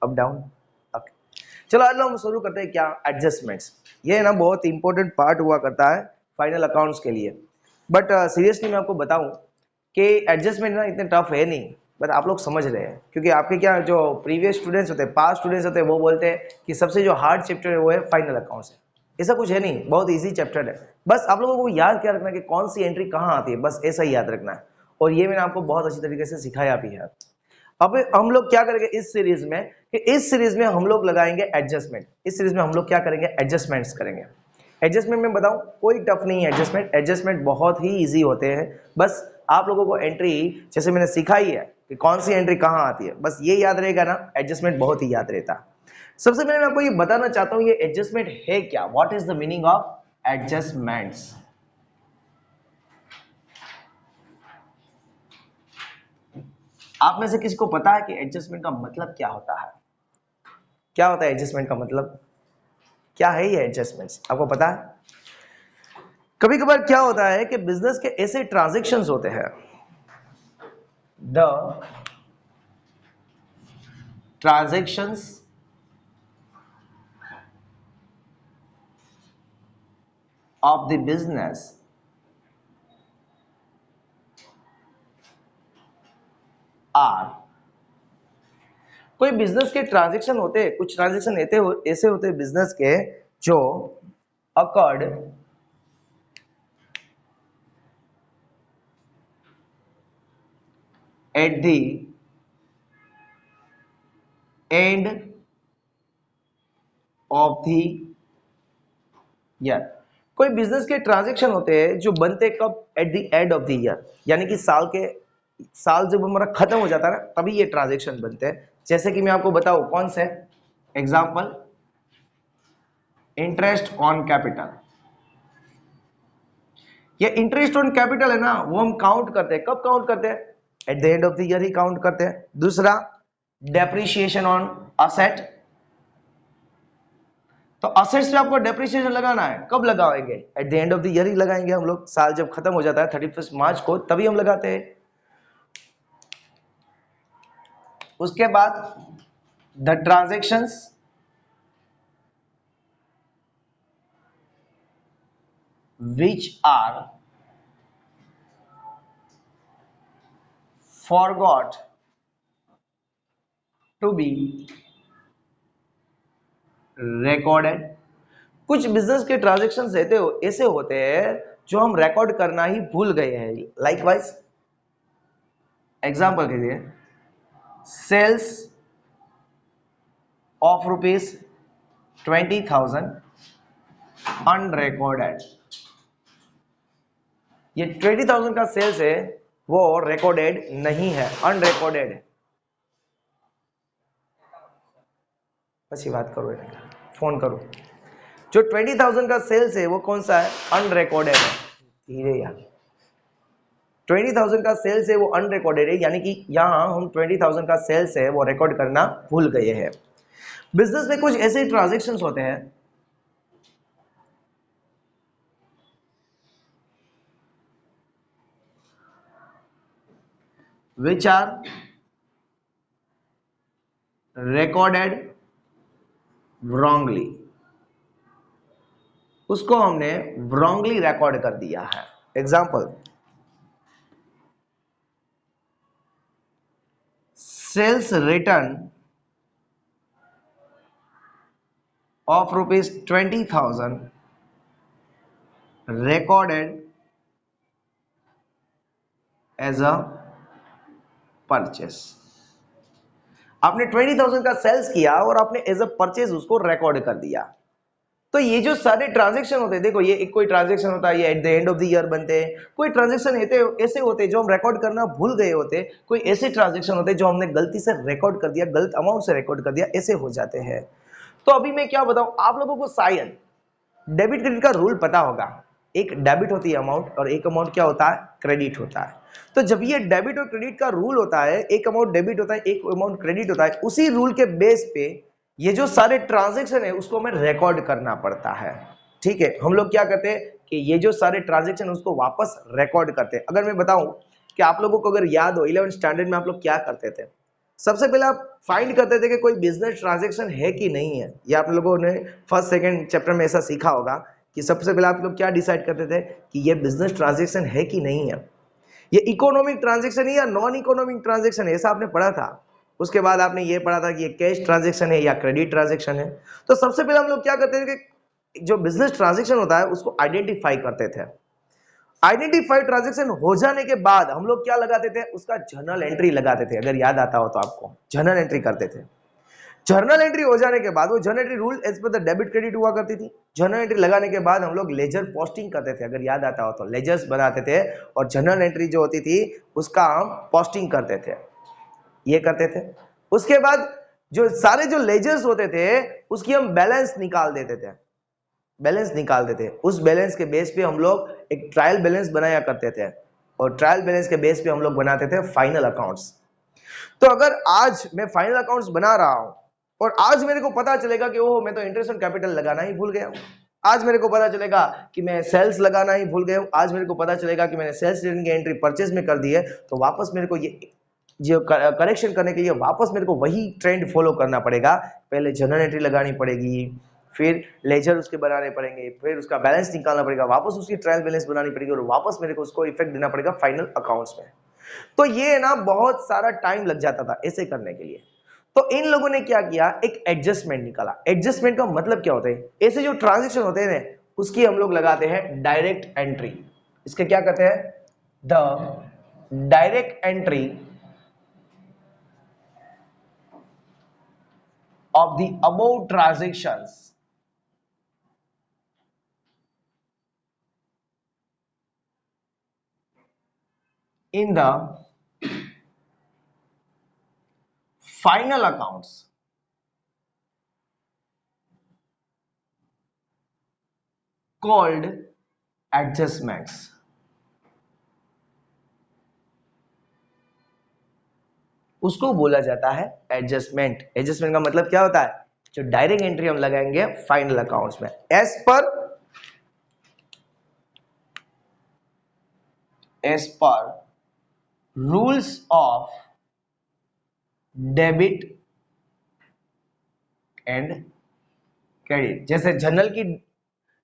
Up down. Okay, चलो आज हम शुरू करते हैं क्या, एडजस्टमेंट्स। ये ना बहुत इंपॉर्टेंट पार्ट हुआ करता है फाइनल अकाउंट्स के लिए। बट सीरियसली मैं आपको बताऊं कि एडजस्टमेंट ना इतने टफ है नहीं, बट आप लोग समझ रहे हैं क्योंकि आपके क्या जो प्रीवियस स्टूडेंट्स होते हैं, पास्ट स्टूडेंट्स होते हैं, वो बोलते हैं कि सबसे जो हार्ड चैप्टर है वो है फाइनल अकाउंट्स है। ऐसा कुछ है नहीं, बहुत इजी चैप्टर है। बस आप लोगों को याद क्या रखना है कि कौन सी एंट्री कहाँ आती है, बस ऐसा ही याद रखना है। और ये मैंने आपको बहुत अच्छी तरीके से सिखाया भी है। अब हम लोग क्या करेंगे इस सीरीज में कि इस सीरीज में हम लोग लगाएंगे एडजस्टमेंट। इस सीरीज में हम लोग क्या करेंगे, एडजस्टमेंट्स करेंगे। एडजस्टमेंट में बताऊं कोई टफ नहीं है, एडजस्टमेंट एडजस्टमेंट बहुत ही इजी होते हैं। बस आप लोगों को एंट्री जैसे मैंने सिखाई है कि कौन सी एंट्री कहां आती है, बस ये याद रहेगा ना, एडजस्टमेंट बहुत ही याद रहता। सबसे पहले मैं आपको ये बताना चाहता हूं ये एडजस्टमेंट है क्या, what is the meaning of adjustments. आप में से किसी को पता है कि एडजस्टमेंट का मतलब क्या होता है? क्या होता है एडजस्टमेंट का मतलब, क्या है ये एडजस्टमेंट्स, आपको पता है? कभी कभार क्या होता है कि बिजनेस के ऐसे ट्रांजैक्शंस होते हैं, the transactions of the business are, कोई बिजनेस के ट्रांजैक्शन होते हैं, कुछ ट्रांजैक्शन ऐसे होते हैं बिजनेस के जो occurred eight the end of the year. कोई बिजनेस के ट्रांजैक्शन होते हैं जो बनते कब, eight the end of the year, यानी कि साल जब हमारा खत्म हो जाता है ना तभी ये ट्रांजैक्शन बनते हैं। जैसे कि मैं आपको बताऊं कौन से एग्जांपल, इंटरेस्ट ऑन कैपिटल। ये इंटरेस्ट ऑन कैपिटल है ना, वो हम काउंट करते हैं, कब काउंट करते हैं, at the end of the year ही काउंट करते हैं। दूसरा डेप्रिसिएशन ऑन असेट, तो असेट्स पे आपको डेप्रिसिएशन लगाना है, कब लगाएंगे, at the end of the year ही लगाएंगे हम लोग, साल जब खत्म हो जाता है 31 मार्च को तभी हम लगाते हैं। उसके बाद the transactions which are forgot to be recorded। कुछ बिजनेस के ट्रांजैक्शंस ऐसे होते हैं जो हम रिकॉर्ड करना ही भूल गए हैं। लाइकवाइज एग्जांपल के लिए सेल्स ऑफ ₹20,000 अनरिकॉर्डेड। ये 20,000 का सेल्स है वो रिकॉर्डेड नहीं है, अनरिकॉर्डेड है। अच्छी बात करो, फोन करो। जो 20,000 का सेल्स है वो कौन सा है, अनरिकॉर्डेड है। धीरे यार, 20,000 का सेल्स है वो अनरिकॉर्डेड है, यानी कि यहां हम 20,000 का सेल्स है वो रिकॉर्ड करना भूल गए हैं। बिजनेस में कुछ ऐसे ट्रांजैक्शंस होते हैं which are recorded wrongly, उसको हमने wrongly रिकॉर्ड कर दिया है। Example, sales return of ₹20,000 recorded as a purchase। आपने 20,000 का सेल्स किया और आपने एज अ परचेज उसको रिकॉर्ड कर दिया। तो ये जो सारे ट्रांजैक्शन होते हैं, देखो ये एक कोई ट्रांजैक्शन होता है, ये eight the end of the year बनते हैं। कोई ट्रांजैक्शन ऐसे होते हैं जो हम रिकॉर्ड करना भूल गए होते हैं। कोई ऐसे ट्रांजैक्शन होते हैं जो हमने गलती से रिकॉर्ड कर दिया, गलत अमाउंट से रिकॉर्ड कर दिया, ऐसे हो जाते हैं। तो अभी मैं क्या बताऊं आप लोगों को, शायद डेबिट क्रेडिट का रूल पता होगा। एक डेबिट होती है अमाउंट और एक अमाउंट क्या होता है, क्रेडिट होता है। तो जब ये डेबिट और क्रेडिट का रूल होता है, एक अमाउंट डेबिट होता है, एक अमाउंट क्रेडिट होता है, उसी रूल के बेस पे ये जो सारे ट्रांजैक्शन है उसको हमें रिकॉर्ड करना पड़ता है। ठीक है, हम लोग क्या करते हैं कि ये जो सारे ट्रांजैक्शन उसको वापस रिकॉर्ड करते हैं। अगर मैं बताऊं कि आप लोगों को अगर याद हो 11th स्टैंडर्ड में आप लोग क्या करते थे, सबसे पहले आप फाइंड करते थे कि कोई बिजनेस ट्रांजैक्शन है कि नहीं है। ये आप लोगों ने फर्स्ट सेकंड चैप्टर में ऐसा सीखा होगा कि सबसे पहले आप लोग क्या डिसाइड करते थे कि ये बिजनेस ट्रांजैक्शन है कि नहीं है, ये इकोनॉमिक ट्रांजैक्शन है या नॉन इकोनॉमिक ट्रांजैक्शन है, ऐसा आपने पढ़ा था। उसके बाद आपने ये पढ़ा था कि ये कैश ट्रांजैक्शन है या क्रेडिट ट्रांजैक्शन है। तो सबसे पहले हम लोग क्या करते थे कि जो बिजनेस ट्रांजैक्शन होता है उसको आइडेंटिफाई करते थे। आइडेंटिफाई ट्रांजैक्शन हो जाने के बाद हम लोग क्या लगाते थे, उसका जर्नल एंट्री लगाते थे। अगर याद आता हो तो आपको जर्नल एंट्री करते थे। जर्नल एंट्री हो जाने के बाद वो journal entry rule as per the debit credit हुआ करती थी। जर्नल एंट्री लगाने के बाद हम लोग लेजर पोस्टिंग करते थे। अगर याद आता हो तो लेजर्स बनाते थे और जर्नल एंट्री जो होती थी उसका हम पोस्टिंग करते थे, ये करते थे। उसके बाद जो सारे जो लेजर्स होते थे उसकी हम बैलेंस निकाल देते थे, बैलेंस निकाल देते। उस बैलेंस के बेस पे हम लोग एक ट्रायल बैलेंस बनाया करते थे और ट्रायल बैलेंस के बेस पे हम लोग बनाते थे फाइनल अकाउंट्स। तो अगर आज मैं फाइनल अकाउंट्स बना रहा हूं और आज मेरे को पता चलेगा कि ओह मैं तो इंटरेस्ट ऑन कैपिटल लगाना ही भूल गया हूं, आज मेरे को पता चलेगा कि मैं सेल्स लगाना ही भूल गया हूं, आज मेरे को पता चलेगा कि मैंने सेल्स रिटर्न की एंट्री परचेज में कर दी है, तो वापस मेरे को ये जो करेक्शन करने के लिए वापस मेरे को वही ट्रेंड फॉलो करना पड़ेगा। पहले जर्नल एंट्री लगानी पड़ेगी, फिर लेजर उसके बनाने पड़ेंगे, फिर उसका बैलेंस निकालना पड़ेगा, वापस उसकी ट्रायल बैलेंस बनानी पड़ेगी और वापस मेरे को उसको इफेक्ट देना पड़ेगा फाइनल अकाउंट्स में। तो ये ना बहुत सारा टाइम लग जाता था ऐसे करने के लिए। तो इन लोगों ने क्या किया, एक एडजस्टमेंट निकाला। एडजस्टमेंट का मतलब क्या होता है, ऐसे जो ट्रांजेक्शन होते हैं उसकी हम लोग लगाते हैं डायरेक्ट एंट्री। इसके क्या कहते हैं, the direct entry of the above transactions in the final accounts called adjustments। उसको बोला जाता है एडजस्टमेंट। एडजस्टमेंट का मतलब क्या होता है, जो डायरेक्ट एंट्री हम लगाएंगे फाइनल अकाउंट्स में as per rules of debit and credit. जैसे जर्नल की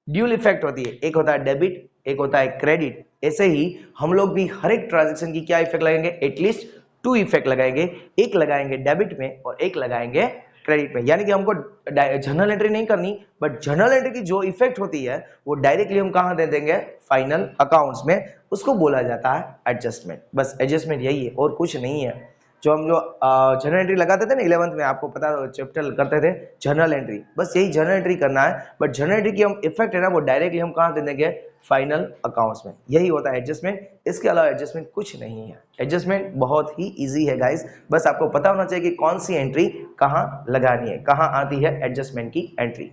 ड्यूल इफेक्ट होती है, एक होता है डेबिट, एक होता है क्रेडिट, ऐसे ही हम लोग भी हर एक ट्रांजैक्शन की क्या इफेक्ट लगाएंगे, एटलीस्ट 2 इफेक्ट लगाएंगे। एक लगाएंगे डेबिट में और एक लगाएंगे क्रेडिट में। यानी कि हमको जर्नल एंट्री नहीं करनी, बट जर्नल एंट्री की जो इफेक्ट होती है वो डायरेक्टली हम कहां दे देंगे, फाइनल अकाउंट्स में। उसको बोला जाता है एडजस्टमेंट। बस एडजस्टमेंट यही है और कुछ नहीं है। जो हम लोग जर्नल एंट्री लगाते थे ना 11th में, आपको पता चैप्टर करते थे जर्नल एंट्री, बस यही जर्नल एंट्री करना है। बट जर्नल एंट्री की हम इफेक्ट है ना वो डायरेक्टली हम कहां दे देंगे, फाइनल अकाउंट्स में। यही होता है एडजस्टमेंट। इसके अलावा एडजस्टमेंट कुछ नहीं है। एडजस्टमेंट बहुत ही इजी है गाइस, बस आपको पता होना चाहिए कि कौन सी एंट्री कहां लगानी है, कहां आती है एडजस्टमेंट की एंट्री।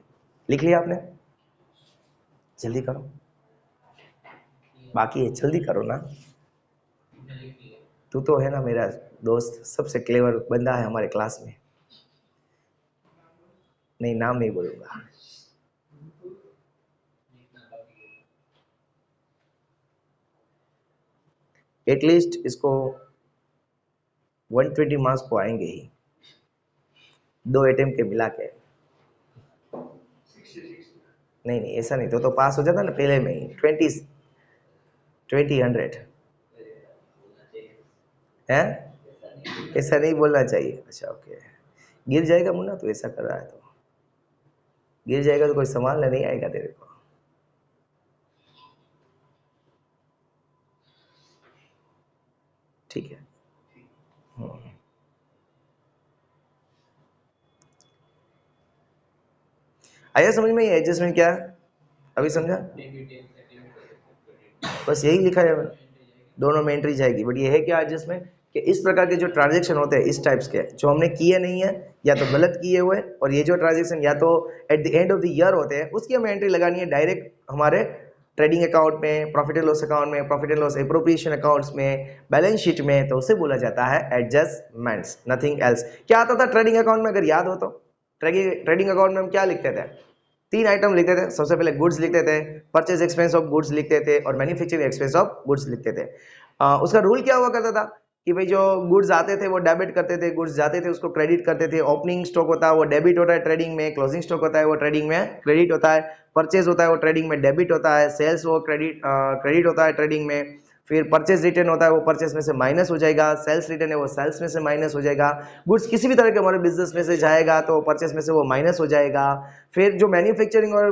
लिख लिया आपने, जल्दी करो, बाकी है जल्दी करो ना। तू तो है ना मेरा दोस्त, सबसे क्लेवर बंदा है हमारे क्लास में। नहीं, नाम नहीं बोलूंगा। एटलीस्ट इसको 120 मार्क्स को आएंगे ही, 2 अटेम्प्ट के मिला के। नहीं नहीं ऐसा नहीं, तो पास हो जाता ना पहले में ही। 20 है, ऐसा नहीं बोलना चाहिए। अच्छा ओके, गिर जाएगा मुन्ना, तो ऐसा कर रहा है तो गिर जाएगा तो कोई संभालने नहीं आएगा तेरे को। ठीक है। आया समझ में, ये एडजस्टमेंट क्या है अभी समझा? बस यही लिखा है, दोनों में एंट्री जाएगी। बट ये है क्या एडजस्टमेंट, कि इस प्रकार के जो ट्रांजैक्शन होते हैं इस टाइप्स के, जो हमने किए नहीं है या तो गलत किए हुए, और ये जो ट्रांजैक्शन या तो eight the end of the year होते हैं, उसकी हमें एंट्री लगानी है डायरेक्ट हमारे ट्रेडिंग अकाउंट में, प्रॉफिट एंड लॉस अकाउंट में, profit and loss appropriation accounts में, बैलेंस शीट में, तो उसे बोला जाता है एडजस्टमेंट्स, नथिंग एल्स। क्या आता था ट्रेडिंग अकाउंट में, अगर याद हो तो? ट्रेडिंग अकाउंट में हम क्या लिखते थे, 3 आइटम लिखते थे। सबसे पहले गुड्स लिखते थे, परचेज एक्सपेंस ऑफ गुड्स लिखते थे, और मैन्युफैक्चरिंग एक्सपेंस ऑफ गुड्स लिखते थे। उसका रूल क्या हुआ करता था कि भाई जो गुड्स आते थे वो डेबिट करते थे, गुड्स जाते थे उसको क्रेडिट करते थे। ओपनिंग स्टॉक होता है वो डेबिट होता है ट्रेडिंग में, क्लोजिंग स्टॉक होता है वो ट्रेडिंग में क्रेडिट होता है, परचेज होता है वो ट्रेडिंग में डेबिट होता है, सेल्स वो क्रेडिट होता है ट्रेडिंग में, फिर परचेज रिटर्न होता है वो परचेज में से माइनस हो जाएगा, सेल्स रिटर्न है वो सेल्स में से माइनस हो जाएगा, गुड्स किसी भी तरह के हमारे बिजनेस में से जाएगा तो परचेज में से वो माइनस हो जाएगा। फिर जो मैन्युफैक्चरिंग और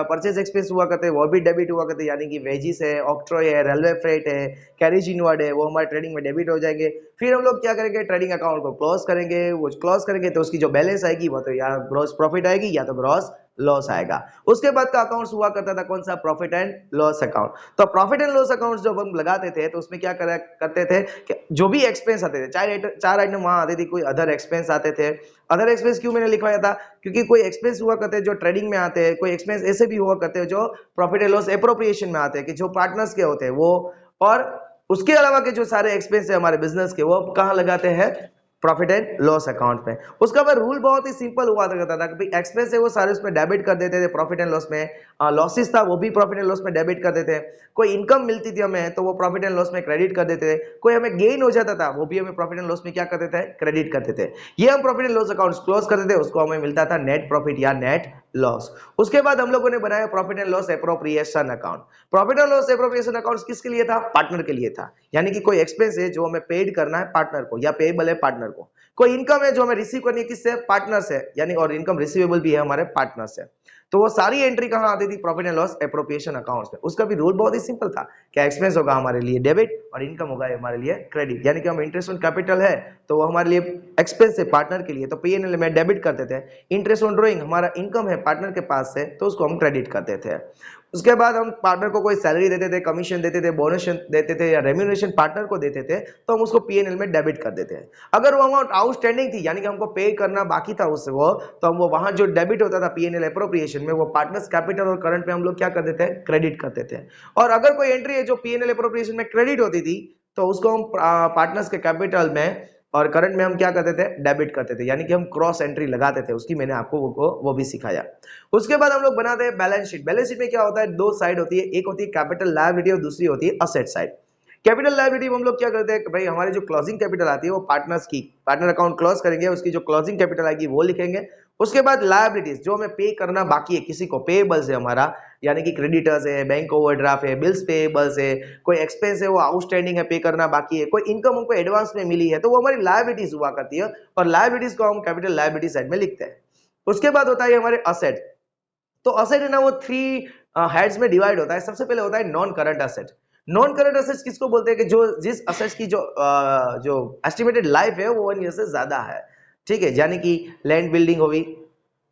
परचेज एक्सपेंस हुआ करते हैं वो भी डेबिट हुआ करते हैं, यानी कि वेजिस है, ऑक्ट्रॉय है, रेलवे फ्रेट है, कैरेज इनवर्ड है, वो हमारे ट्रेडिंग में डेबिट हो जाएंगे। फिर हम लोग क्या करेंगे, ट्रेडिंग अकाउंट को क्लोज करेंगे, वो क्लोज करेंगे तो उसकी जो बैलेंस आएगी वो तो या ग्रॉस प्रॉफिट आएगी या तो ग्रॉस लॉस आएगा। उसके बाद का अकाउंट्स हुआ करता था कौन सा, प्रॉफिट एंड लॉस अकाउंट। तो प्रॉफिट एंड लॉस अकाउंट जब हम लगाते थे तो उसमें क्या करते थे कि जो भी एक्सपेंस आते थे, चार आइटम वहां आते थे, कोई अदर एक्सपेंस आते थे। अदर एक्सपेंस क्यों मैंने लिखवाया था, क्योंकि कोई एक्सपेंस हुआ करते हैं जो ट्रेडिंग में आते हैं, कोई एक्सपेंस ऐसे भी हुआ करते हैं जो प्रॉफिट एंड लॉस एप्रोप्रिएशन में आते हैं कि जो पार्टनर्स के होते हैं वो, और उसके अलावा के जो सारे एक्सपेंस है हमारे बिजनेस के वो कहाँ लगाते हैं, प्रॉफिट एंड लॉस अकाउंट में। उसका बाद रूल बहुत ही सिंपल हुआ करता था कि भाई एक्सपेंस है वो सारे उसमें डेबिट कर देते थे प्रॉफिट एंड लॉस में, लॉसेस था वो भी प्रॉफिट एंड लॉस में डेबिट कर देते थे, कोई इनकम मिलती थी हमें तो वो प्रॉफिट एंड लॉस में क्रेडिट कर देते थे, कोई हमें गेन हो जाता था वो भी हमें प्रॉफिट एंड लॉस में क्या करते थे, क्रेडिट करते थे। ये हम profit and loss account close करते थे, उसको हमें मिलता था नेट प्रॉफिट या नेट लॉस। उसके बाद हम लोगों ने बनाया profit and loss appropriation account. Profit and loss appropriation account किसके लिए था, पार्टनर के लिए था, यानी कि कोई एक्सपेंस है जो हमें पेड करना है पार्टनर को या पेएबल है पार्टनर को, कोई इनकम है जो हमें रिसीव करनी है किससे, पार्टनर से, यानी और इनकम रिसीवेबल भी है हमारे पार्टनर से, तो वो सारी एंट्री कहां आती थी, profit and loss appropriation accounts में। उसका भी रूल बहुत ही सिंपल था, क्या एक्सपेंस होगा हमारे लिए डेबिट और इनकम होगा हमारे लिए क्रेडिट, यानी कि हम इंटरेस्ट ऑन कैपिटल है तो वो हमारे लिए एक्सपेंस है पार्टनर के लिए तो पीएनएल में डेबिट करते थे, इंटरेस्ट ऑन ड्रॉइंग हमारा इनकम है पार्टनर के पास से तो उसको हम क्रेडिट करते थे। उसके बाद हम पार्टनर को कोई सैलरी देते थे, कमीशन देते थे, बोनस देते थे या रेम्यूनरेशन पार्टनर को देते थे तो हम उसको पीएनएल में डेबिट कर देते हैं। अगर वो अमाउंट आउटस्टैंडिंग थी यानी कि हमको पे करना बाकी था उससे वो, तो हम वो वहां जो डेबिट होता था पीएनएल एप्रोप्रिएशन में वो पार्टनर्स कैपिटल और करंट पे हम लोग क्या कर देते हैं, क्रेडिट करते थे। और अगर कोई एंट्री है जो पीएनएल एप्रोप्रिएशन में क्रेडिट होती थी तो उसको हम पार्टनर्स के कैपिटल में और करंट में हम क्या करते थे, डेबिट करते थे, यानी कि हम क्रॉस एंट्री लगाते थे, उसकी मैंने आपको वो भी सिखाया। उसके बाद हम लोग बनाते हैं बैलेंस शीट। बैलेंस शीट में क्या होता है, दो साइड होती है, एक होती है कैपिटल लायबिलिटी और दूसरी होती है असेट साइड। कैपिटल लायबिलिटी में हम लोग क्या करते हैं, भाई हमारी जो क्लोजिंग कैपिटल आती है वो पार्टनर्स की, पार्टनर अकाउंट क्लोज करेंगे, उसकी जो क्लोजिंग कैपिटल आएगी वो लिखेंगे। उसके बाद लायबिलिटीज जो हमें पे करना बाकी है किसी को, पेएबल्स है हमारा, यानी कि क्रेडिटर्स है, बैंक ओवरड्राफ्ट है, बिल्स पेएबल्स है, कोई एक्सपेंस है वो आउटस्टैंडिंग है पे करना बाकी है, कोई इनकम हमको एडवांस में मिली है तो वो हमारी लायबिलिटीज हुआ करती है और लायबिलिटीज को हम कैपिटल लायबिलिटी साइड में लिखते हैं। उसके बाद होता है हमारे असेट। तो असेट है ना वो थ्री हेड्स में डिवाइड होता है। सबसे पहले होता है non current asset. Non current assets किसको बोलते हैं कि जो जिस असेट्स की जो एस्टिमेटेड लाइफ है वो 1 ईयर से ज्यादा है, ठीक है, यानी कि लैंड बिल्डिंग हो गई,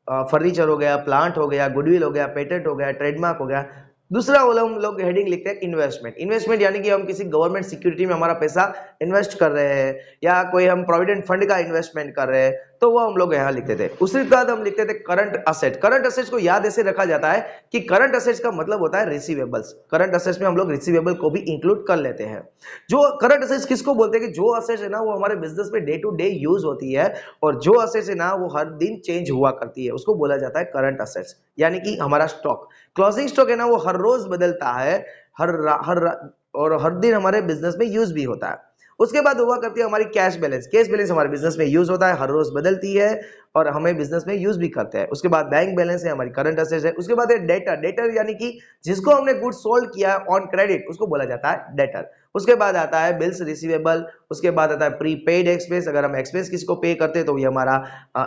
फर्नीचर हो गया, प्लांट हो गया, गुडविल हो गया, पेटेंट हो गया, ट्रेडमार्क हो गया। दूसरा वाला हम लोग हेडिंग लिखते हैं इन्वेस्टमेंट। इन्वेस्टमेंट यानी कि हम किसी गवर्नमेंट सिक्योरिटी में हमारा पैसा इन्वेस्ट कर रहे हैं या कोई हम प्रोविडेंट फंड का इन्वेस्टमेंट कर रहे हैं तो वो हम लोग यहाँ लिखते थे। उसके बाद हम लिखते थे करंट असेट। करंट असेट्स को याद ऐसे रखा जाता है कि करंट असेट्स का मतलब होता है रिसीवेबल्स। करंट असेट्स में हम लोग रिसीवेबल को भी इंक्लूड कर लेते हैं। जो करंट असेट्स किसको बोलते हैं कि जो असेट्स है ना वो हमारे बिजनेस में डे टू डे यूज होती है और जो असेट्स है ना वो हर दिन चेंज हुआ करती है, उसको बोला जाता है करंट असेट्स। यानी कि हमारा स्टॉक, क्लोजिंग स्टॉक है ना वो हर रोज बदलता है, और हर दिन हमारे बिजनेस में यूज भी होता है। उसके बाद हुआ करती है हमारी कैश बैलेंस। कैश बैलेंस हमारे बिजनेस में यूज होता है, हर रोज बदलती है और हमें बिजनेस में यूज भी करते हैं। उसके बाद बैंक बैलेंस है, हमारी करंट असेट्स है। उसके बाद है डेटर। डेटर यानी कि जिसको हमने गुड सोल्ड किया है ऑन क्रेडिट उसको बोला जाता है डेटर। उसके बाद आता है बिल्स रिसीवेबल। उसके बाद आता है प्रीपेड एक्सपेंस। अगर हम एक्सपेंस किसी को पे करते हैं तो ये हमारा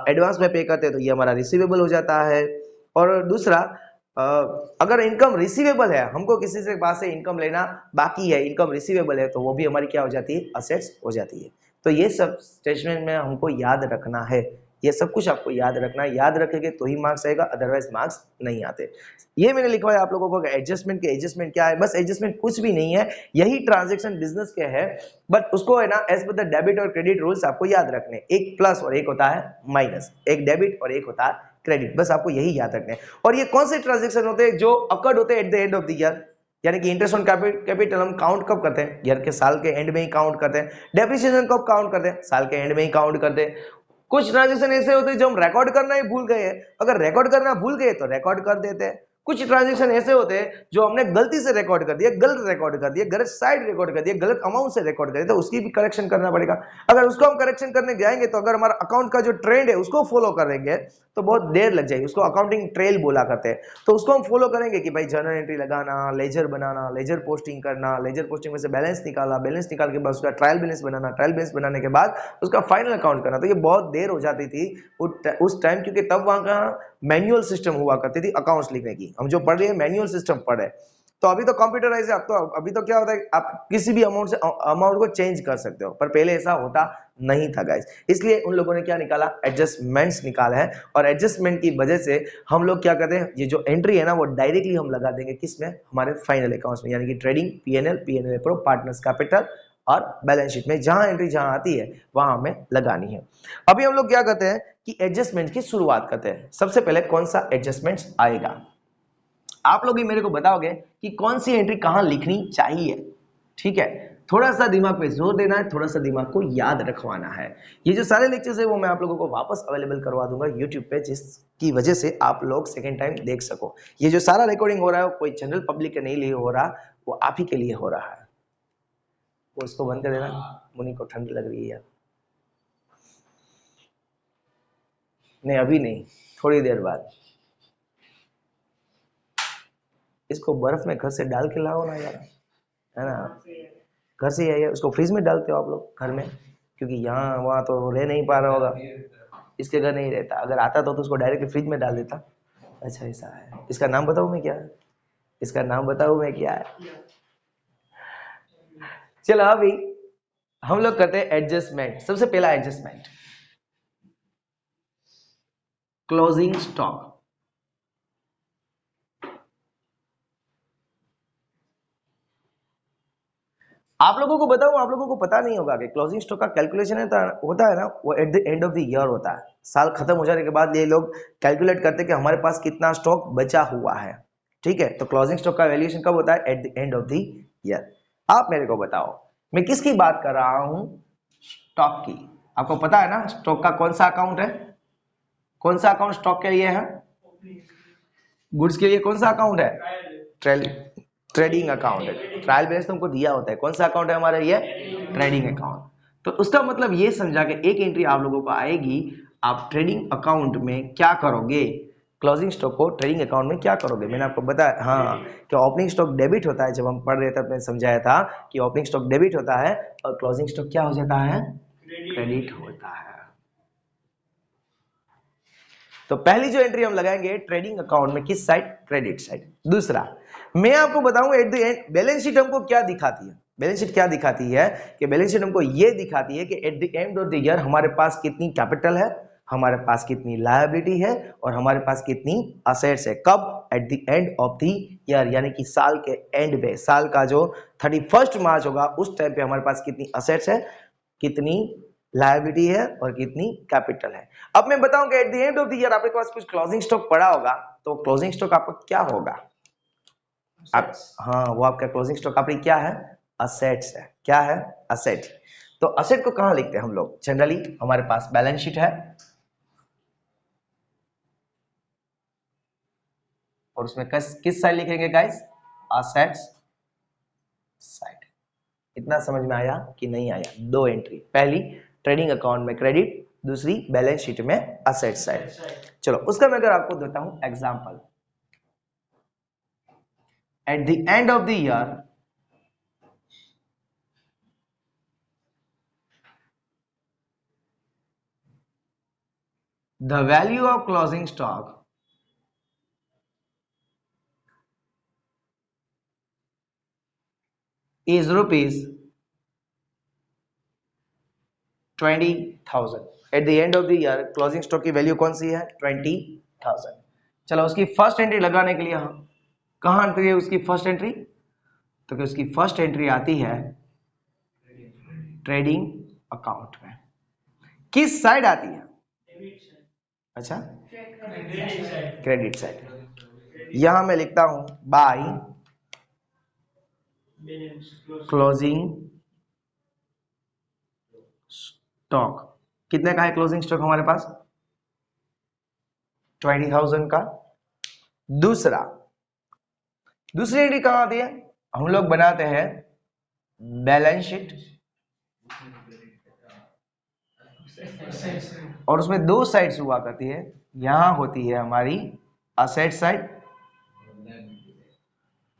एडवांस में पे करते हैं तो ये हमारा रिसीवेबल हो जाता है। और दूसरा अगर इनकम रिसीवेबल है, हमको किसी से पास से इनकम लेना बाकी है, इनकम रिसीवेबल है तो वो भी हमारी क्या हो जाती है, असेट्स हो जाती है। तो ये सब स्टेटमेंट में हमको याद रखना है, ये सब कुछ आपको याद रखना है। याद रखेंगे तो ही मार्क्स आएगा, अदरवाइज मार्क्स नहीं आते। ये मैंने लिखवाया आप लोगों को एडजस्टमेंट के। एडजस्टमेंट क्या है, बस एडजस्टमेंट कुछ भी नहीं है, यही ट्रांजेक्शन बिजनेस के है, बट उसको है ना एज पर द डेबिट और क्रेडिट रूल्स आपको याद रखने। एक प्लस और एक होता है माइनस, एक डेबिट और एक होता है क्रेडिट, बस आपको यही याद रखना है। और ये कौन से ट्रांजेक्शन होते हैं जो अकर्ड होते हैं at the end of the year, यानी कि इंटरेस्ट ऑन कैपिटल हम काउंट कब करते हैं, ईयर के साल के एंड में ही काउंट करते हैं। डेप्रिसिएशन कब काउंट करते हैं, साल के एंड में ही काउंट करते हैं। कुछ ट्रांजेक्शन ऐसे होते हैं जो हम रिकॉर्ड करना ही भूल गए हैं, अगर रिकॉर्ड करना भूल गए तो रिकॉर्ड कर देते हैं। कुछ ट्रांजेक्शन ऐसे होते हैं जो हमने गलती से रिकॉर्ड कर दिया, गलत रिकॉर्ड कर दिया, गलत साइड रिकॉर्ड कर दिया, गलत अमाउंट से रिकॉर्ड कर दिया, तो उसकी भी करेक्शन करना पड़ेगा। अगर उसको हम करेक्शन करने जाएंगे तो अगर हमारा अकाउंट का जो ट्रेंड है उसको फॉलो करेंगे तो बहुत देर लग जाएगी। उसको अकाउंटिंग ट्रेल बोला करते हैं। तो उसको हम फॉलो करेंगे कि भाई जर्नल एंट्री लगाना, लेजर बनाना, लेजर पोस्टिंग करना, लेजर पोस्टिंग में से बैलेंस निकाला, बैलेंस निकाल के बाद उसका ट्रायल बैलेंस बनाना, ट्रायल बैलेंस बनाने के बाद उसका फाइनल अकाउंट करना। तो ये बहुत देर हो जाती थी उस टाइम, क्योंकि तब वहां का मैनुअल सिस्टम हुआ करती थी अकाउंट्स लिखने की। हम जो पढ़ रहे हैं मैनुअल सिस्टम पढ़ रहे हैं। तो अभी तो कंप्यूटराइज है। अभी तो क्या होता है, आप किसी भी अमाउंट को चेंज कर सकते हो, पर पहले ऐसा होता नहीं था गाइस। इसलिए उन लोगों ने क्या निकाला, एडजस्टमेंट्स निकाला है। और एडजस्टमेंट की वजह से हम लोग क्या करते हैं, ये जो एंट्री है ना वो डायरेक्टली हम लगा देंगे किसमें, हमारे फाइनल अकाउंट्स में, यानी कि trading, PNL pro, partners capital और बैलेंस शीट में जहां एंट्री जहां आती है वहां हमें लगानी है। अभी हम लोग क्या करते हैं कि एडजस्टमेंट की शुरुआत करते हैं। सबसे पहले कौन सा एडजस्टमेंट आएगा, आप लोग ही मेरे को बताओगे कि कौन सी एंट्री कहां लिखनी चाहिए। ठीक है, थोड़ा सा दिमाग पे जोर देना है, थोड़ा सा दिमाग को याद रखवाना है। ये जो सारे लेक्चर्स है वो मैं आप लोगों को वापस अवेलेबल करवा दूंगा यूट्यूब पे, जिसकी वजह से आप लोग सेकेंड टाइम देख सको। ये जो सारा रिकॉर्डिंग हो रहा है कोई जनरल पब्लिक के नहीं लिए हो रहा, वो आप ही के लिए हो रहा है। वो इसको बंद कर देना, मुनि को ठंड लग रही है यार। नहीं अभी नहीं, थोड़ी देर बाद। इसको बर्फ में घर से डाल के लाओ ना यार, है ना। घर से ही है, उसको फ्रिज में डालते हो आप लोग घर में, क्योंकि यहाँ वहाँ तो रह नहीं पा रहा होगा। इसके घर नहीं रहता, अगर आता तो उसको डायरेक्ट फ्रिज में डाल देता। अच्छा ऐसा है। इसका नाम बताऊँ मैं क्या है, इसका नाम बताऊँ मैं क्या है। चलो अभी हम लोग करते हैं एडजस्टमेंट। सबसे पहला एडजस्टमेंट, क्लोजिंग स्टॉक। आप लोगों को बताऊं, आप लोगों को पता नहीं होगा कि क्लोजिंग स्टॉक का कैलकुलेशन होता है ना, वो eight the end of the year होता है। साल खत्म हो जाने के बाद ये लोग कैलकुलेट करते हैं कि हमारे पास कितना स्टॉक बचा हुआ है। ठीक है, तो क्लोजिंग स्टॉक का वैल्यूएशन कब होता है, eight the end of the year. आप मेरे को बताओ मैं किसकी बात कर रहा हूं, स्टॉक की। आपको पता है ना स्टॉक का कौन सा अकाउंट है, कौन सा अकाउंट स्टॉक के लिए है, गुड्स के लिए कौन सा अकाउंट है, ट्रेडिंग अकाउंट है। ट्रायल बैलेंस तुमको दिया होता है, कौन सा अकाउंट है हमारा, ये ट्रेडिंग अकाउंट। तो उसका मतलब ये समझा कि एक एंट्री आप लोगों को आएगी, आप ट्रेडिंग अकाउंट में क्या करोगे, क्लोजिंग स्टॉक को ट्रेडिंग अकाउंट में क्या करोगे। मैंने आपको बताया हाँ कि ओपनिंग स्टॉक डेबिट होता है। जब हम पढ़ रहे थे मैंने समझाया था कि ओपनिंग स्टॉक डेबिट होता है और क्लोजिंग स्टॉक क्या हो जाता है, क्रेडिट होता है। तो पहली जो एंट्री हम लगाएंगे ट्रेडिंग अकाउंट में, किस साइड, क्रेडिट साइड। दूसरा मैं आपको बताऊं eight the and balance sheet हमको क्या दिखाती है। बैलेंस शीट क्या दिखाती है कि बैलेंस शीट हमको ये दिखाती है कि eight the end of the year हमारे पास कितनी कैपिटल है, हमारे पास कितनी लायबिलिटी है और हमारे पास कितनी असेट्स है। कब, eight the end of the year, यानी कि साल के एंड पे, साल का जो 31 मार्च होगा उस टाइम पे हमारे पास कितनी असेट्स है, कितनी लायबिलिटी है और कितनी कैपिटल है। अब मैं बताऊं कि eight the end of the year आपके पास कुछ क्लोजिंग स्टॉक पड़ा होगा, तो क्लोजिंग स्टॉक आपका क्या होगा, आप हाँ वो आपका क्लोजिंग स्टॉक आपकी क्या है, असेट्स है। क्या है, असेट। तो असेट को कहां लिखते हैं हम लोग, जनरली हमारे पास बैलेंस शीट है और उसमें किस साइड लिखेंगे गाइस, असेट्स साइड। इतना समझ में आया कि नहीं आया। दो एंट्री, पहली ट्रेडिंग अकाउंट में क्रेडिट, दूसरी बैलेंस शीट में असेट साइड। चलो उसका मैं अगर आपको देता हूं example, eight the end of the year the value of closing stock is rupees 20,000। Eight the end of the year closing stock की वैल्यू कौन सी है, 20,000। चलो उसकी फर्स्ट एंट्री लगाने के लिए हम कहां आती है उसकी फर्स्ट एंट्री, तो कि उसकी फर्स्ट एंट्री आती है ट्रेडिंग अकाउंट में। किस साइड आती है, अच्छा क्रेडिट साइड। यहां मैं लिखता हूं बाय क्लोजिंग स्टॉक। कितने का है क्लोजिंग स्टॉक हमारे पास, 20,000 का। दूसरा दूसरी एंट्री कहाँ आती है? हम लोग बनाते हैं बैलेंस शीट, और उसमें दो साइड्स हुआ करती है। यहां होती है हमारी असेट साइड,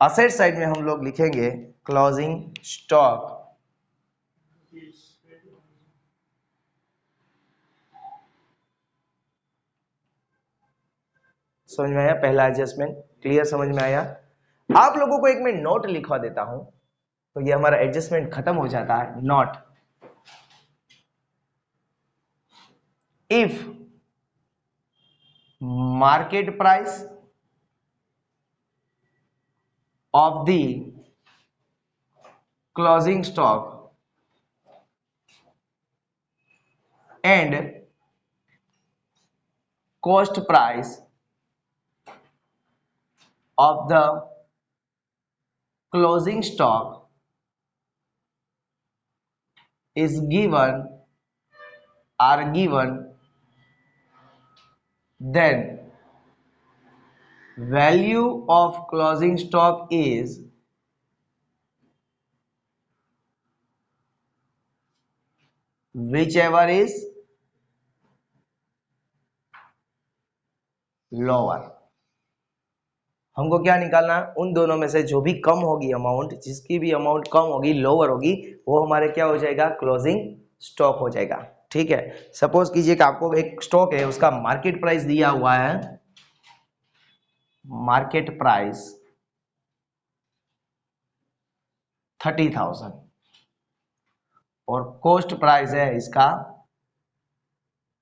असेट साइड में हम लोग लिखेंगे क्लोजिंग स्टॉक, समझ में आया? पहला एडजस्टमेंट क्लियर, समझ में आया? आप लोगों को एक मैं नोट लिखवा देता हूं, तो ये हमारा एडजस्टमेंट खत्म हो जाता है। Note, if market price of the closing stock and cost price of the closing stock is given, are given, then value of closing stock is whichever is lower। हमको क्या निकालना है? उन दोनों में से जो भी कम होगी अमाउंट, जिसकी भी अमाउंट कम होगी, लोअर होगी, वो हमारे क्या हो जाएगा? क्लोजिंग स्टॉक हो जाएगा। ठीक है, सपोज कीजिए कि आपको एक स्टॉक है, उसका मार्केट प्राइस दिया हुआ है, मार्केट प्राइस 30,000 और कॉस्ट प्राइस है इसका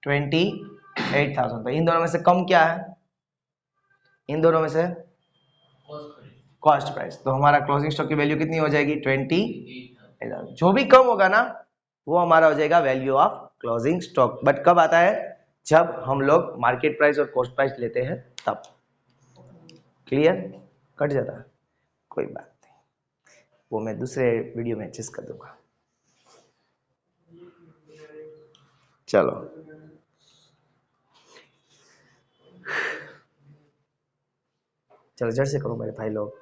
28,000। तो इन दोनों में से कम क्या है? इन दोनों में से कॉस्ट प्राइस। तो हमारा क्लोजिंग स्टॉक की वैल्यू कितनी हो जाएगी? 28,000। जो भी कम होगा ना, वो हमारा हो जाएगा value of closing stock. But कब आता है? जब हम लोग मार्केट प्राइस और कॉस्ट प्राइस लेते हैं तब। क्लियर? कट जाता है, कोई बात नहीं, वो मैं दूसरे वीडियो में एडजस्ट कर दूंगा। चलो, चलो जल्द से करो मेरे भाई लोग,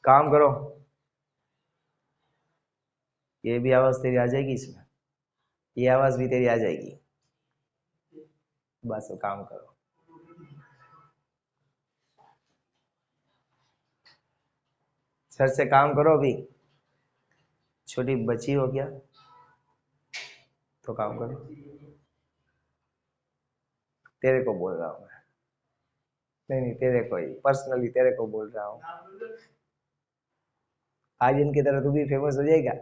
काम करो। ये भी आवाज तेरी आ जाएगी इसमें, ये आवाज भी तेरी आ जाएगी। बस काम करो। सर से काम करो, अभी छोटी बच्ची हो क्या तो काम करो। तेरे को बोल रहा हूँ मैं, नहीं नहीं, तेरे को ही पर्सनली तेरे को बोल रहा हूँ। आज इनकी तरह तू भी फेमस हो जाएगा।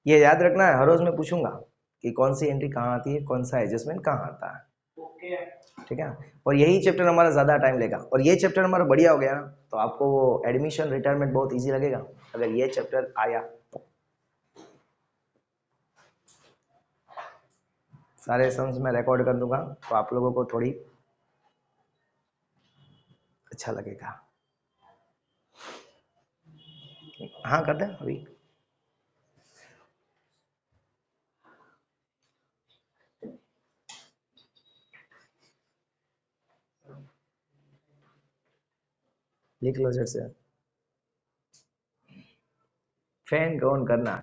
ये याद रखना है, हर रोज मैं पूछूंगा कि कौन सी एंट्री कहाँ आती है, कौन सा एडजस्टमेंट कहाँ आता है। ठीक है, और यही चैप्टर हमारा ज्यादा टाइम लेगा, और ये चैप्टर हमारा बढ़िया हो गया ना, तो आपको वो एडमिशन रिटायरमेंट बहुत इजी लगेगा अगर ये चैप्टर आया तो। सारे सम्स मैं रिकॉर्ड कर दूंगा, तो आप लोगों को थोड़ी अच्छा लगेगा। हाँ, करते हैं अभी। लिख लो झट से, फैन को ऑन करना।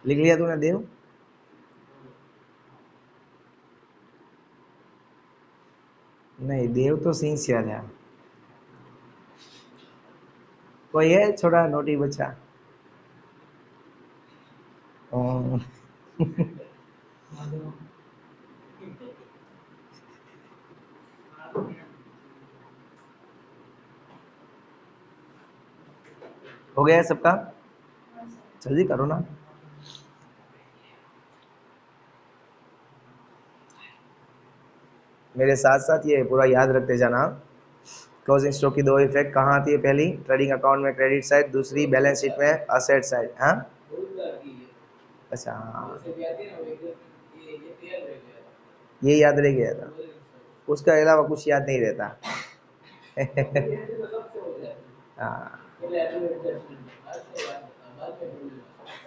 लिख लिया तूने देव? नहीं, देव तो सिंसियर है। कोई है छोटा नोटी बच्चा? हो गया सबका? जल्दी करो ना। मेरे साथ साथ ये पूरा याद रखते जाना। क्लोजिंग स्टॉक की दो इफेक्ट कहाँ आती है? पहली ट्रेडिंग अकाउंट में क्रेडिट साइड, दूसरी बैलेंस शीट में असेट साइड। हाँ अच्छा, हाँ ये याद रह गया था, उसका अलावा कुछ याद नहीं रहता। हाँ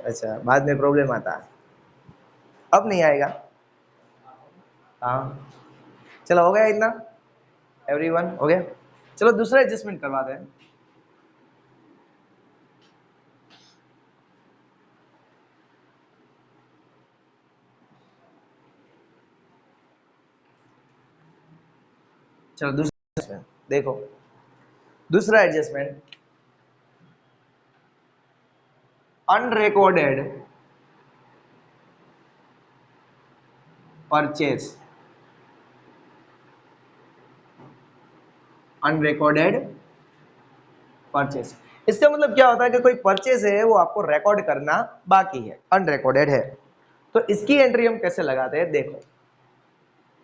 अच्छा, बाद में प्रॉब्लम आता है, अब नहीं आएगा। हाँ चलो, हो गया इतना, एवरीवन हो गया। चलो दूसरा एडजस्टमेंट करवाते हैं। चलो दूसरा एडजस्टमेंट देखो। दूसरा adjustment, unrecorded purchase. Unrecorded purchase, इसका मतलब क्या होता है कि कोई परचेज है वो आपको रिकॉर्ड करना बाकी है, अनरिकॉर्डेड है। तो इसकी एंट्री हम कैसे लगाते हैं? देखो,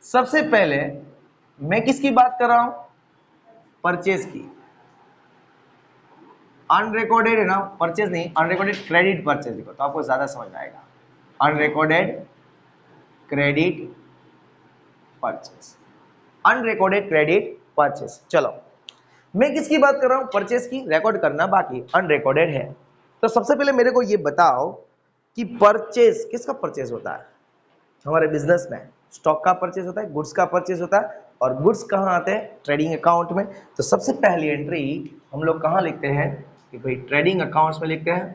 सबसे पहले मैं किसकी बात कर रहा हूं? परचेज की। अनरिकॉर्डेड है ना, परचेज नहीं, अनरिकॉर्डेड क्रेडिट परचेज देखो तो आपको ज्यादा समझ में आएगा। Unrecorded credit purchase, unrecorded credit purchase. चलो, मैं किसकी बात कर रहा हूं? परचेज की, रिकॉर्ड करना बाकी, अनरिकॉर्डेड है। तो सबसे पहले मेरे को ये बताओ कि परचेज किसका परचेज होता है? हमारे बिजनेस में स्टॉक का परचेज होता है, गुड्स का परचेज होता है, और गुड्स कहाँ आते हैं? ट्रेडिंग अकाउंट में। तो सबसे पहली एंट्री हम लोग कहाँ लिखते हैं? कि भाई ट्रेडिंग अकाउंट्स में लिखते हैं।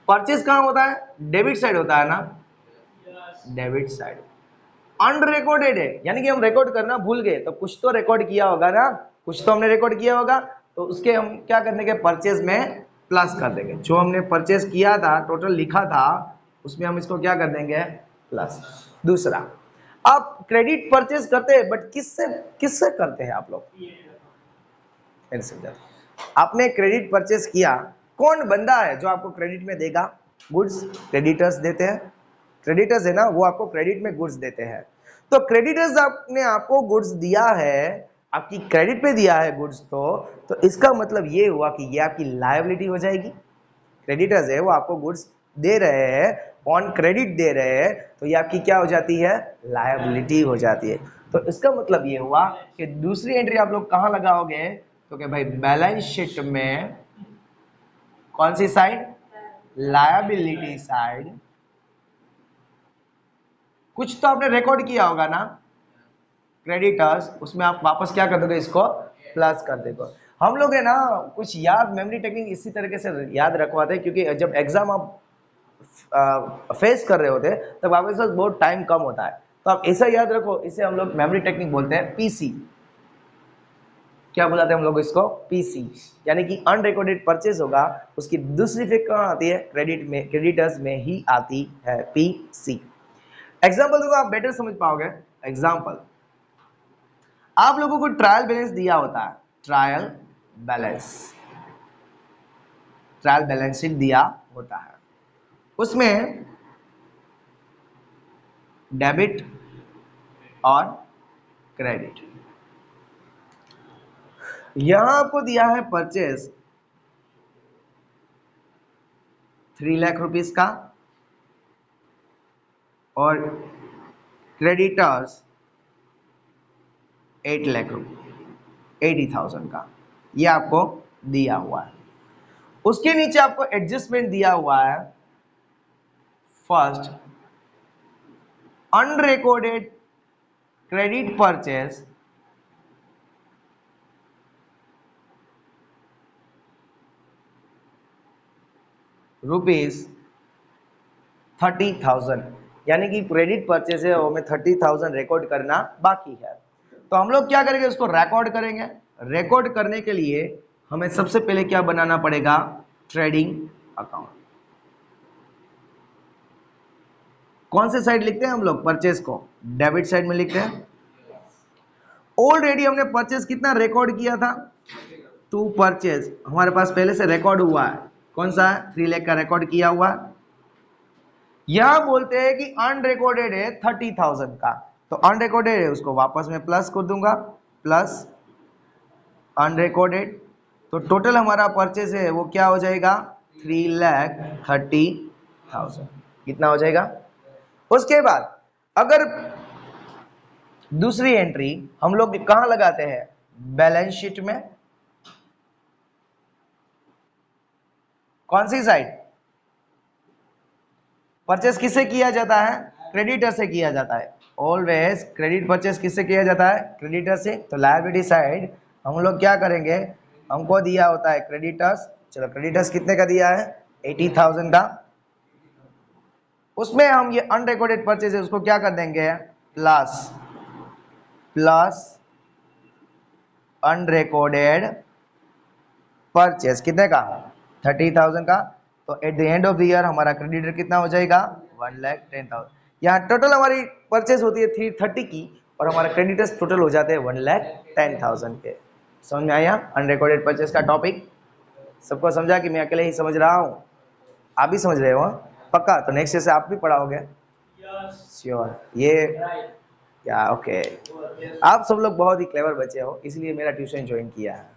परचेज कहाँ होता है? डेबिट साइड होता है ना, डेबिट साइड। अनरिकॉर्डेड है, यानी कि हम रिकॉर्ड करना भूल गए, तो कुछ तो रिकॉर्ड किया होगा ना, कुछ तो हमने रिकॉर्ड किया होगा, तो उसके हम क्या कर देंगे? परचेज में प्लस कर देंगे। जो हमने परचेज किया था, टोटल लिखा था, उसमें हम इसको क्या कर देंगे? प्लस। दूसरा, आप क्रेडिट परचेज करते हैं, बट किससे किससे करते हैं आप लोग? आपने क्रेडिट परचेज किया, कौन बंदा है जो आपको क्रेडिट में देगा? गुड्स, क्रेडिटर्स देते हैं। क्रेडिटर्स है ना, वो आपको क्रेडिट में गुड्स देते हैं। तो क्रेडिटर्स आपने आपको गुड्स दिया है, आपकी क्रेडिट पे दिया है गुड्स, तो इसका मतलब ये हुआ कि ये आपकी लायबिलिटी हो जाएगी। क्रेडिटर्स है वो आपको गुड्स दे रहे हैं, ऑन क्रेडिट दे रहे हैं, तो ये आपकी क्या हो जाती है? लायबिलिटी हो जाती है। तो इसका मतलब ये हुआ कि दूसरी एंट्री आप लोग कहां लगाओगे? तो कि भाई बैलेंस शीट में कौन सी साइड? Liability side. कुछ तो आपने रिकॉर्ड किया होगा ना, क्रेडिटर्स, उसमें आप वापस क्या कर दोगे? इसको प्लस कर देगा। हम लोग है ना कुछ याद, मेमोरी टेक्निक इसी तरीके से याद रखवाते हैं, क्योंकि जब एग्जाम आप फेस कर रहे होते तब आपके पास बहुत टाइम कम होता है, तो आप ऐसा याद रखो, इसे हम लोग मेमोरी टेक्निक बोलते हैं, पीसी। क्या बुलाते हैं हम लोग इसको? पीसी। यानी कि अनरिकॉर्डेड परचेज होगा, उसकी दूसरी फिर कहां आती है? क्रेडिट में, क्रेडिटर्स में ही आती है, पीसी। एग्जाम्पल देखो, आप बेटर समझ पाओगे। एग्जाम्पल, आप लोगों को ट्रायल बैलेंस दिया होता है, trial balance, trial balance sheet दिया होता है, उसमें डेबिट और क्रेडिट। यहां आपको दिया है परचेज 3 लाख रुपीस का, और क्रेडिटर्स 8 लाख रुपये, 80,000 का, ये आपको दिया हुआ है। उसके नीचे आपको एडजस्टमेंट दिया हुआ है, फर्स्ट अनरिकॉर्डेड क्रेडिट परचेज ₹30,000, यानी कि क्रेडिट परचेज है वो में 30,000 रिकॉर्ड करना बाकी है। तो हम लोग क्या करेंगे? उसको रिकॉर्ड करेंगे। रिकॉर्ड करने के लिए हमें सबसे पहले क्या बनाना पड़ेगा? Trading account. कौन से साइड लिखते हैं हम लोग? परचेज को डेबिट साइड में लिखते हैं। ऑलरेडी हमने परचेज कितना रिकॉर्ड किया था? 2 परचेज हमारे पास पहले से रिकॉर्ड हुआ है। कौन सा है? 3 लाख का रिकॉर्ड किया हुआ। यहां बोलते हैं कि अनरिकॉर्डेड है 30,000 का, तो अनरिकॉर्डेड है उसको वापस मैं प्लस कर दूंगा, प्लस अनरिकॉर्डेड। तो टोटल हमारा परचेज है वो क्या हो जाएगा, 3,30,000। कितना हो जाएगा। उसके बाद अगर दूसरी एंट्री हम लोग कहां लगाते हैं, बैलेंस शीट में। कौन सी साइड, परचेस किससे किया जाता है, क्रेडिटर से किया जाता है। ऑलवेज क्रेडिट परचेस किससे किया जाता है, क्रेडिटर से। तो लायबिलिटी साइड हम लोग क्या करेंगे, हमको दिया होता है क्रेडिटर्स। चलो क्रेडिटर्स कितने का दिया है, 80,000 का। उसमें हम ये अनरिकॉर्डेड परचेज है उसको क्या कर देंगे, प्लस प्लस अनरिकॉर्डेड परचेज कितने का, 30,000 का। तो eight the end of the year हमारा क्रेडिटर कितना हो जाएगा, 1,10,000। यहाँ टोटल हमारी परचेज होती है 330 की और हमारा क्रेडिटर्स टोटल हो जाते हैं 1,10,000 के। समझ में आया अनरिकॉर्डेड परचेज का टॉपिक। सबको समझा कि मैं अकेले ही समझ रहा हूँ, आप भी समझ रहे हो पक्का। तो नेक्स्ट से आप भी पढ़ाओगे, श्योर। ये क्या, ओके। आप सब लोग बहुत ही क्लेवर बच्चे हो, इसलिए मेरा ट्यूशन ज्वाइन किया है।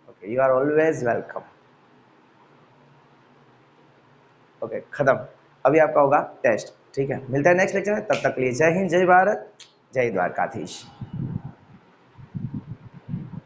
Okay, you are always welcome. Okay खत्म। अभी आपका होगा टेस्ट, ठीक है। मिलता है नेक्स्ट लेक्चर में, तब तक के लिए जय हिंद, जय भारत, जय द्वारकाधीश।